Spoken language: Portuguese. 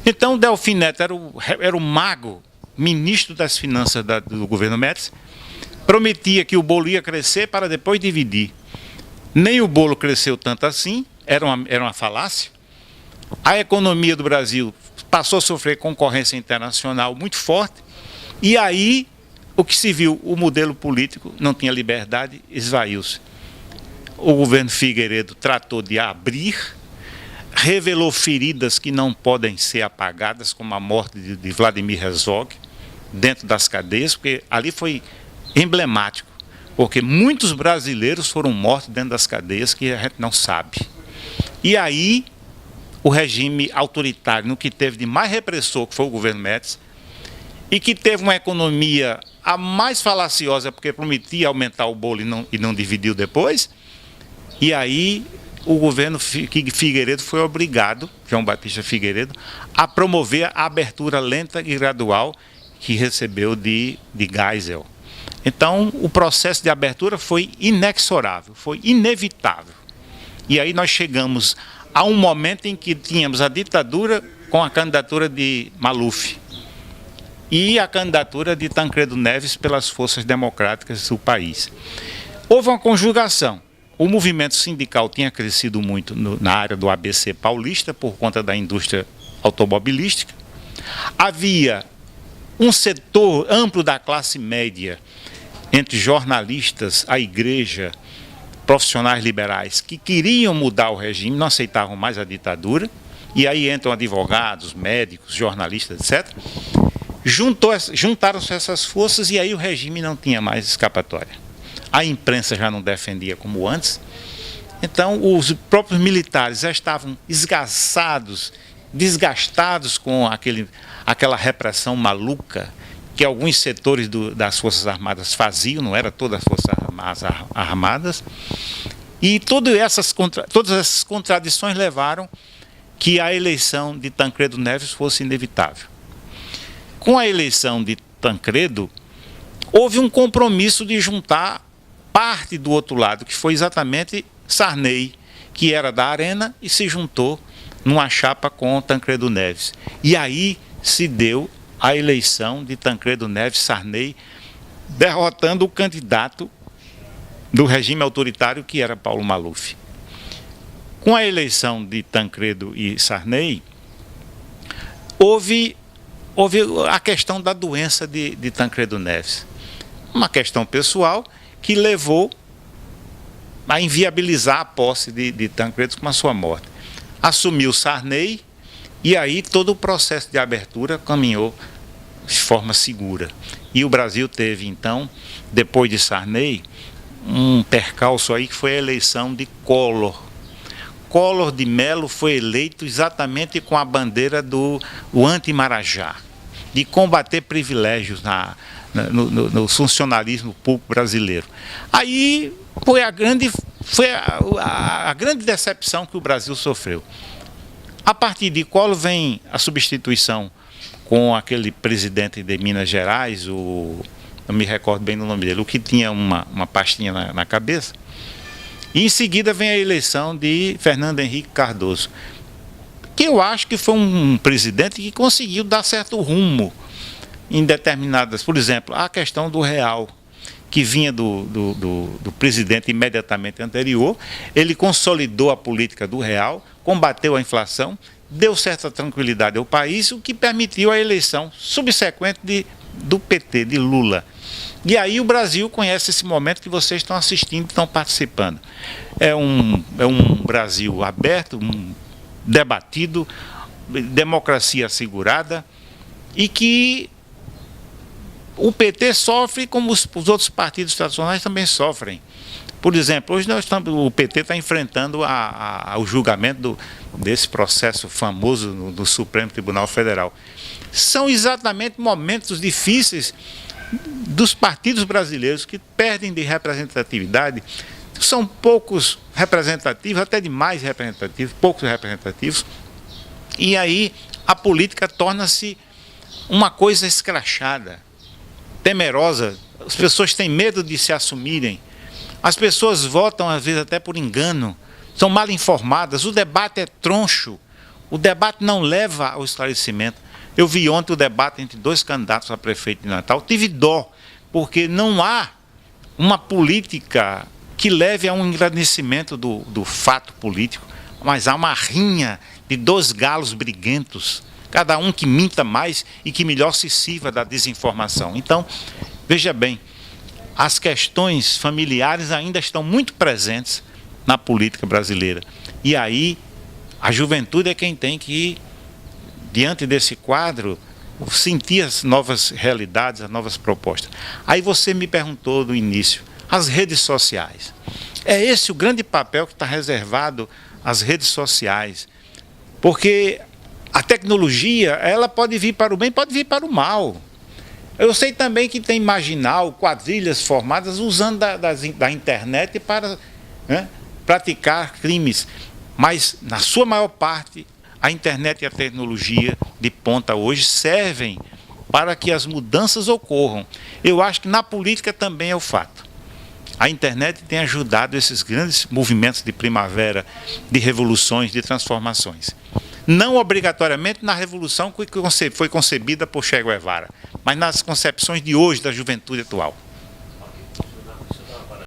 Então, Delfim Neto era o mago, ministro das Finanças do governo Médici, prometia que o bolo ia crescer para depois dividir. Nem o bolo cresceu tanto assim, era uma falácia. A economia do Brasil passou a sofrer concorrência internacional muito forte, e aí o que se viu, o modelo político não tinha liberdade, esvaiu-se. O governo Figueiredo tratou de abrir, revelou feridas que não podem ser apagadas, como a morte de Vladimir Herzog, dentro das cadeias, porque ali foi emblemático, porque muitos brasileiros foram mortos dentro das cadeias que a gente não sabe. E aí, o regime autoritário, no que teve de mais repressor, que foi o governo Médici, e que teve uma economia a mais falaciosa, porque prometia aumentar o bolo e não dividiu depois, e aí o governo Figueiredo foi obrigado, João Batista Figueiredo, a promover a abertura lenta e gradual que recebeu de Geisel. Então, o processo de abertura foi inexorável, foi inevitável. E aí nós chegamos a um momento em que tínhamos a ditadura com a candidatura de Maluf e a candidatura de Tancredo Neves pelas forças democráticas do país. Houve uma conjugação. O movimento sindical tinha crescido muito na área do ABC paulista por conta da indústria automobilística. Havia um setor amplo da classe média, entre jornalistas, a igreja, profissionais liberais, que queriam mudar o regime, não aceitavam mais a ditadura, e aí entram advogados, médicos, jornalistas, etc. Juntaram-se essas forças e aí o regime não tinha mais escapatória. A imprensa já não defendia como antes, então os próprios militares já estavam esgaçados, desgastados com aquela repressão maluca que alguns setores das Forças Armadas faziam, não era todas as Forças Armadas, e todas essas contradições levaram que a eleição de Tancredo Neves fosse inevitável. Com a eleição de Tancredo, houve um compromisso de juntar parte do outro lado, que foi exatamente Sarney, que era da Arena e se juntou numa chapa com Tancredo Neves. E aí se deu a eleição de Tancredo Neves Sarney, derrotando o candidato do regime autoritário, que era Paulo Maluf. Com a eleição de Tancredo e Sarney, houve a questão da doença de Tancredo Neves. Uma questão pessoal que levou a inviabilizar a posse de Tancredo com a sua morte. Assumiu Sarney e aí todo o processo de abertura caminhou de forma segura. E o Brasil teve, então, depois de Sarney, um percalço aí que foi a eleição de Collor. Collor de Mello foi eleito exatamente com a bandeira do anti-Marajá, de combater privilégios no funcionalismo público brasileiro. Aí foi a grande decepção que o Brasil sofreu. A partir de Collor vem a substituição com aquele presidente de Minas Gerais, não me recordo bem do nome dele, o que tinha uma pastinha na cabeça. E em seguida vem a eleição de Fernando Henrique Cardoso, que eu acho que foi um presidente que conseguiu dar certo rumo em determinadas, por exemplo, a questão do real, que vinha do presidente imediatamente anterior. Ele consolidou a política do real, combateu a inflação, deu certa tranquilidade ao país, o que permitiu a eleição subsequente do PT, de Lula. E aí o Brasil conhece esse momento que vocês estão assistindo e estão participando. É um Brasil aberto, debatido, democracia assegurada, e que o PT sofre como os outros partidos tradicionais também sofrem. Por exemplo, hoje o PT está enfrentando o julgamento desse processo famoso no Supremo Tribunal Federal. São exatamente momentos difíceis dos partidos brasileiros que perdem de representatividade. São poucos representativos, até demais representativos, poucos representativos. E aí a política torna-se uma coisa escrachada, temerosa. As pessoas têm medo de se assumirem. As pessoas votam, às vezes, até por engano. São mal informadas. O debate é troncho. O debate não leva ao esclarecimento. Eu vi ontem o debate entre dois candidatos a prefeito de Natal. Tive dó, porque não há uma política que leve a um engrandecimento do fato político, mas há uma rinha de dois galos briguentos, cada um que minta mais e que melhor se sirva da desinformação. Então, veja bem, as questões familiares ainda estão muito presentes na política brasileira. E aí, a juventude é quem tem que, diante desse quadro, sentir as novas realidades, as novas propostas. Aí você me perguntou no início, as redes sociais. É esse o grande papel que está reservado às redes sociais. Porque a tecnologia, ela pode vir para o bem, pode vir para o mal. Eu sei também que tem marginal, quadrilhas formadas usando da internet para, né, praticar crimes. Mas, na sua maior parte, a internet e a tecnologia de ponta hoje servem para que as mudanças ocorram. Eu acho que na política também é o fato. A internet tem ajudado esses grandes movimentos de primavera, de revoluções, de transformações. Não obrigatoriamente na revolução que foi concebida por Che Guevara, mas nas concepções de hoje da juventude atual.